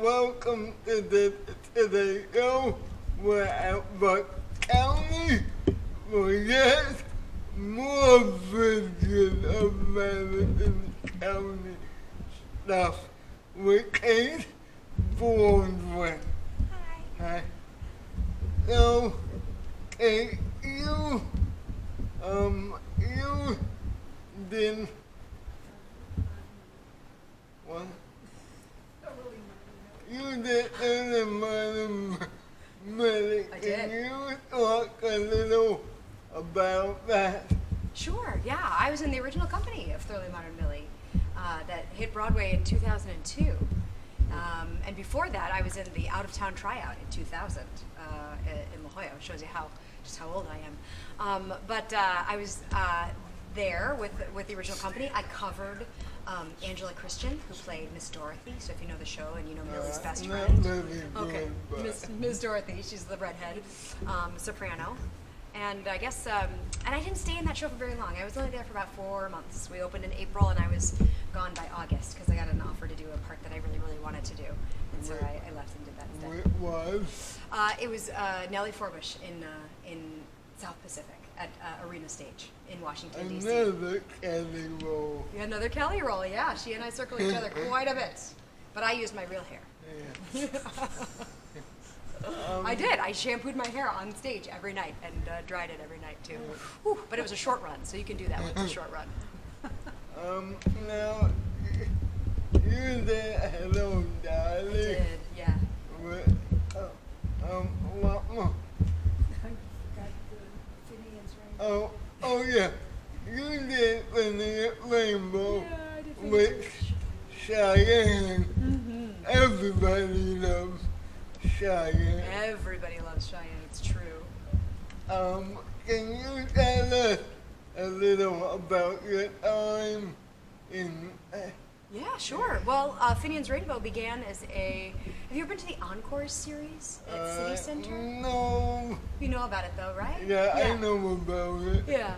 welcome to the show. We're at Buck County. We get more vision of Madison County stuff with Kate Baldwin. Hi. So, Kate, you did what? You did the medic. I did. Can you talk a little about that? Sure, yeah. I was in the original company of Thoroughly Modern Millie that hit Broadway in 2002. And before that, I was in the out-of-town tryout in 2000 in La Jolla. Shows you just how old I am. But I was there with the original company. I covered Angela Christian, who played Miss Dorothy. So if you know the show and you know Millie's best friend. Okay, Miss Dorothy. She's the redhead soprano. And I guess, and I didn't stay in that show for very long. I was only there for about 4 months. We opened in April, and I was gone by August because I got an offer to do a part that I really, really wanted to do. And so I left and did that instead. It was? It was Nellie Forbush in South Pacific at Arena Stage in Washington, D.C. Another Kelly role. Yeah, another Kelly role, yeah. She and I circle each other quite a bit. But I used my real hair. Yeah. I did. I shampooed my hair on stage every night and dried it every night too. Whew, but it was a short run, so you can do that with a short run. Now, you did Hello, Darling. I did, yeah. With, what more? Oh yeah. You did Phineas Rainbow with Cheyenne. Mm-hmm. Everybody loves Cheyenne. Everybody loves Cheyenne, it's true. Can you tell us a little about your time in... Yeah, sure. Well, Finian's Rainbow began as a... Have you ever been to the Encores series at City Center? No. You know about it though, right? Yeah, I know about it. Yeah.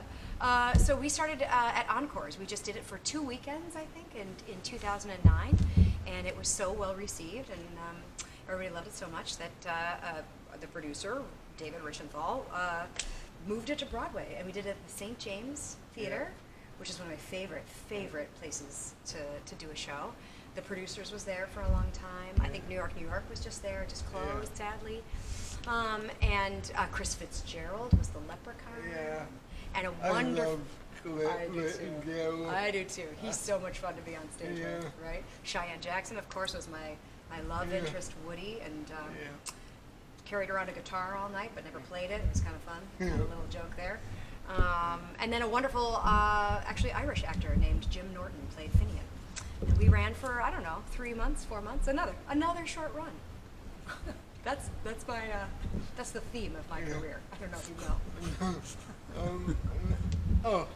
So we started at Encores. We just did it for 2 weekends, I think, in 2009. And it was so well received, and everybody loved it so much that the producer, David Richenthal, moved it to Broadway. And we did it at the St. James Theater, which is one of my favorite places to do a show. The Producers was there for a long time. I think New York was just there, just closed, sadly. And Chris Fitzgerald was the Leprechaun. Yeah. And a I wonderful... love I do too. He's so much fun to be on stage Yeah. with, right? Cheyenne Jackson, of course, was my love interest, Woody, and carried around a guitar all night, but never played it. It was kind of fun. Kind of a little joke there. And then a wonderful, actually Irish actor named Jim Norton played Finian. And we ran for, I don't know, 3 months, 4 months, another short run. That's my, that's the theme of my career. I don't know if you know.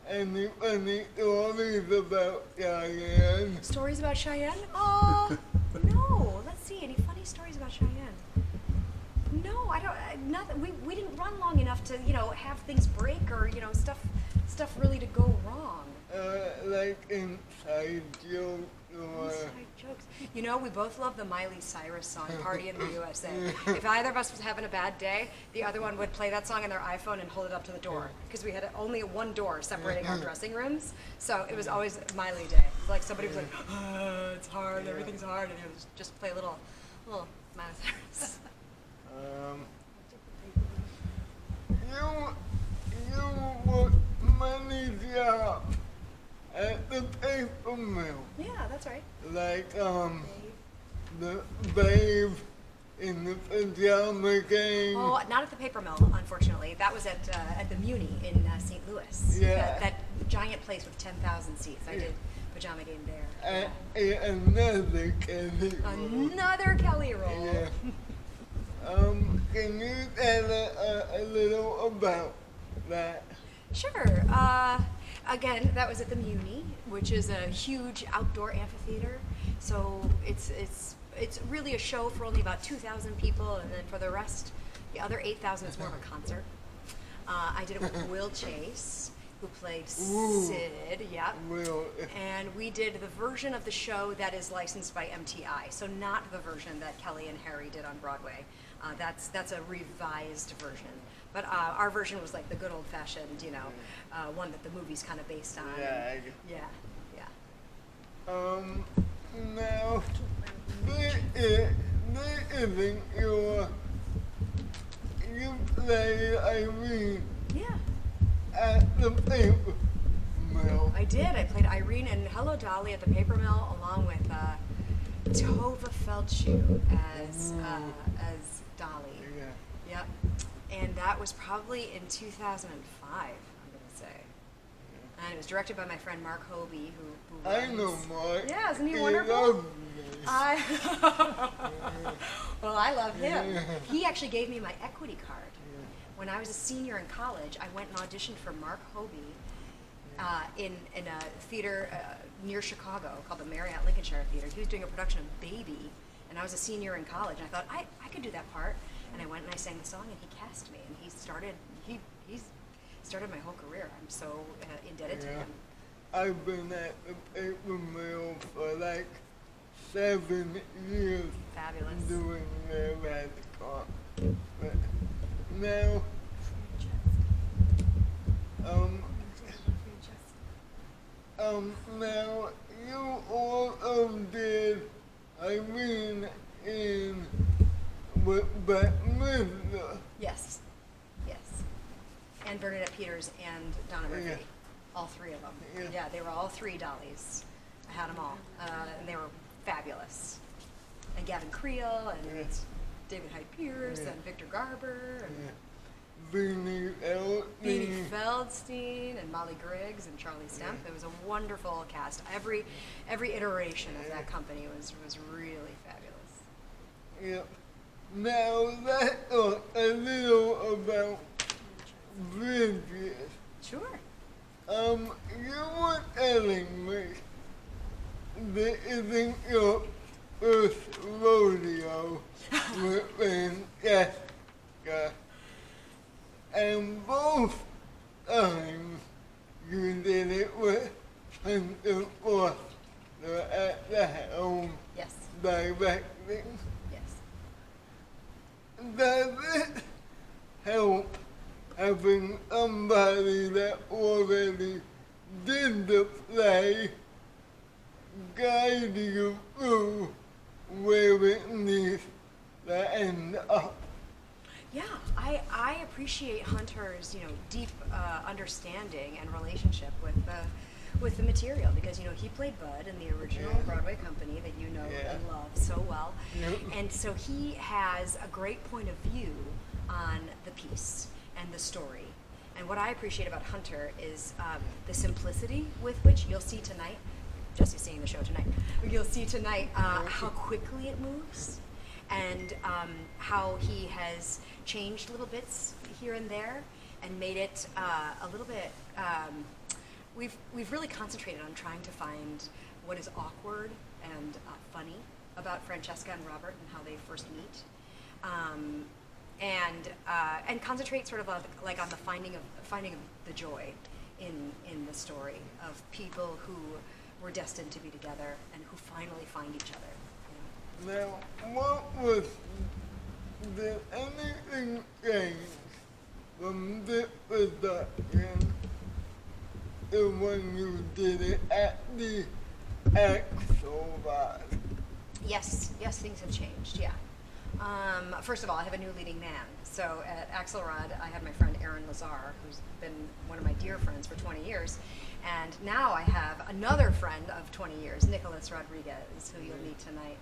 Any funny stories about Cheyenne? Stories about Cheyenne? No. Let's see. Any funny stories about Cheyenne? No, I don't. Nothing. We didn't run long enough to have things break or stuff really to go wrong. Like inside jokes or... Inside jokes. We both love the Miley Cyrus song, Party in the USA. If either of us was having a bad day, the other one would play that song on their iPhone and hold it up to the door. Because we had only one door separating our dressing rooms. So it was always Miley Day. Like somebody was like, it's hard, everything's hard. And just play a little Miley Cyrus. You work many jobs at the paper mill. Yeah, that's right. Like, the babe in the pajama game. Oh, not at the Paper Mill, unfortunately. That was at the Muni in St. Louis. Yeah. That giant place with 10,000 seats. I did pajama game there. Another Kelly role. Another Kelly role. Yeah. Can you tell a little about that? Sure. Again, that was at the Muni, which is a huge outdoor amphitheater. So it's really a show for only about 2,000 people, and then for the rest, the other 8,000 is more of a concert. I did it with Will Chase who played Ooh. Sid. Yep. Well, And we did the version of the show that is licensed by MTI, so not the version that Kelly and Harry did on Broadway. That's a revised version. But our version was like the good old-fashioned, one that the movie's kind of based on. yeah. Yeah. Now, this isn't you play Irene Yeah. at the Paper Mill. I did. I played Irene in Hello Dolly at the Paper Mill, along with Tova Feldshuh as Dolly. Yeah. Yep. And that was probably in 2005, I'm going to say. And it was directed by my friend Mark Hobie, who I know Mark. Yeah, isn't he He wonderful? loves me. Well, I love him. Yeah. He actually gave me my equity card. When I was a senior in college, I went and auditioned for Mark Hobie in a theater near Chicago called the Marriott Lincolnshire Theater. He was doing a production of Baby, and I was a senior in college, and I thought I could do that part. And I went and I sang the song, and he cast me, and he's started my whole career. I'm so indebted to him. I've been at the Paper Mill for like 7 years. Fabulous. Doing their radical. But now, now you also did Irene in with Bette. Yes. And Bernadette Peters and Donna Murphy. Yeah. All three of them. Yeah. They were all three Dollies. I had them all. And they were fabulous. And Gavin Creel and Yeah. David Hyde Pierce Yeah. and Victor Garber and Beanie Beanie Feldstein. Feldstein and Molly Griggs and Charlie Stemp. It was a wonderful cast. Every iteration of that company was really fabulous. Yep. Now let's talk a little about Bridget. Sure. You were telling me this isn't your first rodeo with Francesca. And both times you did it with Hunter Foster at the helm Yes. directing. Yes. Does it help having somebody that already did the play guide you through where it needs to end up? Yeah, I appreciate Hunter's deep understanding and relationship with the material because he played Bud in the original Broadway company that and love so well, and so he has a great point of view on the piece and the story. And what I appreciate about Hunter is the simplicity with which you'll see tonight. Jesse's seeing the show tonight. You'll see tonight how quickly it moves. And how he has changed little bits here and there and made it a little bit. We've really concentrated on trying to find what is awkward and funny about Francesca and Robert and how they first meet, and concentrate sort of on the finding of the joy in the story of people who were destined to be together and who finally find each other. Now, what was, did anything change from this production to when you did it at the actual ride? Yes, things have changed, yeah. First of all, I have a new leading man. So at Axelrod, I had my friend Aaron Lazar, who's been one of my dear friends for 20 years. And now I have another friend of 20 years, Nicholas Rodriguez, who you'll meet tonight.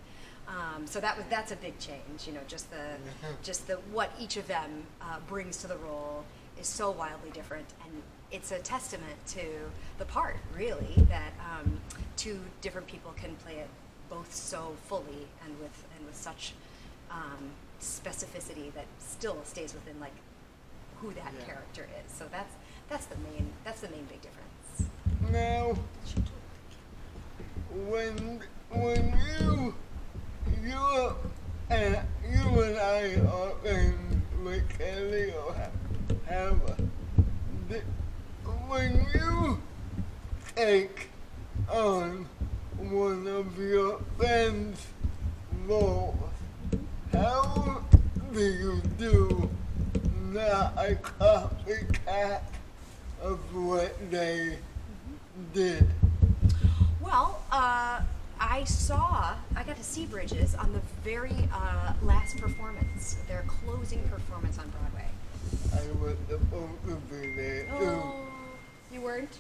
So that's a big change, just the what each of them brings to the role is so wildly different, and it's a testament to the part, really, that two different people can play it both so fully and with such specificity that still stays within who that character is. So that's the main big difference. Now, when you and I are in with Kelly or have when you take on one of your friends' roles, how do you do not a copycat of what they did? Well, I got to see Bridges on the very last performance, their closing performance on Broadway. I was supposed to be there too. Oh, you weren't?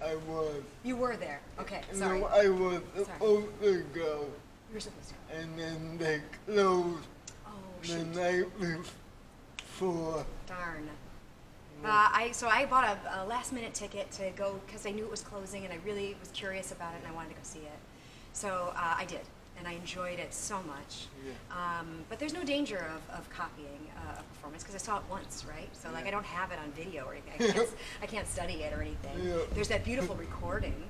I was. You were there. Okay, sorry. No, I was supposed to go, You were supposed to. and then they closed Oh, the shoot. night before. Darn. I bought a last minute ticket to go because I knew it was closing and I really was curious about it and I wanted to go see it. So I did, and I enjoyed it so much. Yeah. But there's no danger of copying a performance because I saw it once, right? So like Yeah. I don't have it on video or anything. I can't study it or anything. Yeah. There's that beautiful recording,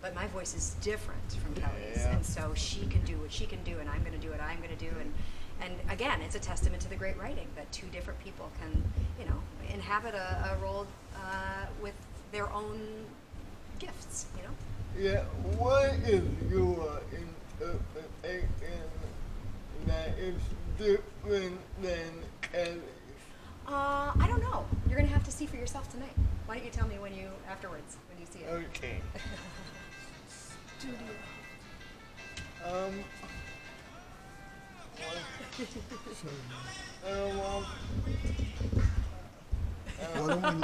but my voice is different from Kelly's, Yeah. and so she can do what she can do, and I'm going to do what I'm going to do, and again, it's a testament to the great writing that two different people can, inhabit a role with their own gifts, Yeah, what is your interpretation that is different than Kelly's? I don't know. You're going to have to see for yourself tonight. Why don't you tell me afterwards, when you see it? Okay. Studio. Why don't we,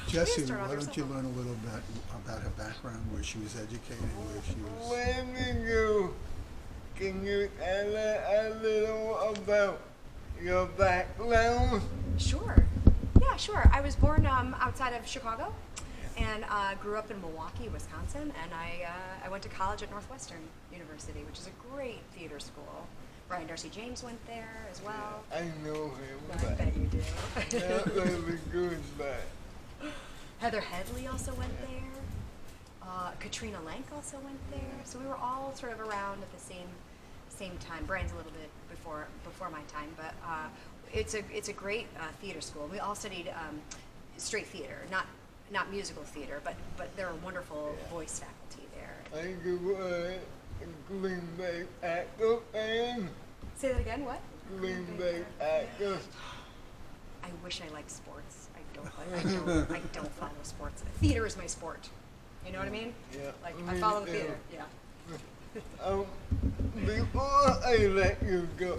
Jessie, start off why don't you yourself. learn a little bit about her background, where she was educated, where she was... When can you tell a little about your background? Sure. Yeah, sure. I was born outside of Chicago and grew up in Milwaukee, Wisconsin, and I went to college at Northwestern University, which is a great theater school. Brian Darcy James went there as well. I know him, I but bet you do. not really good, but Heather Headley also went there. Katrina Lenk also went there. So we were all sort of around at the same time. Brian's a little bit before my time, but it's a great theater school. We all studied straight theater, not musical theater, but there are wonderful voice faculty there. I grew up Green Bay Packer fan. Say that again. What? Green Bay Packer. I wish I liked sports. I don't follow sports. Theater is my sport. You know what I mean? Yeah. Like I me follow the too. theater. Yeah. Before I let you go,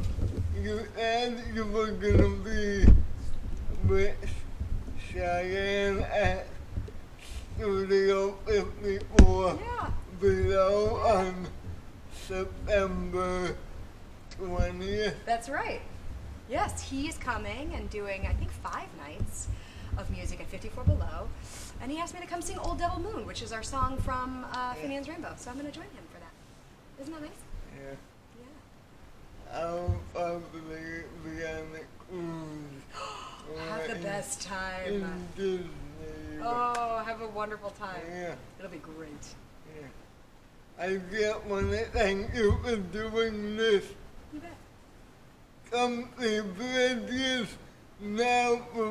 you said you were gonna be with Cheyenne at Studio 54 Yeah. below on September 20th. That's right. Yes, he's coming and doing, I think, 5 nights of music at 54 Below. And he asked me to come sing Old Devil Moon, which is our song from Finian's Rainbow. So I'm going to join him for that. Isn't that nice? Yeah. Yeah. I'll probably be on the cruise. Have the best time. In Disney. Oh, have a wonderful time. Yeah. It'll be great. Yeah. I just want to thank you for doing this. You bet. Come see Bridges now for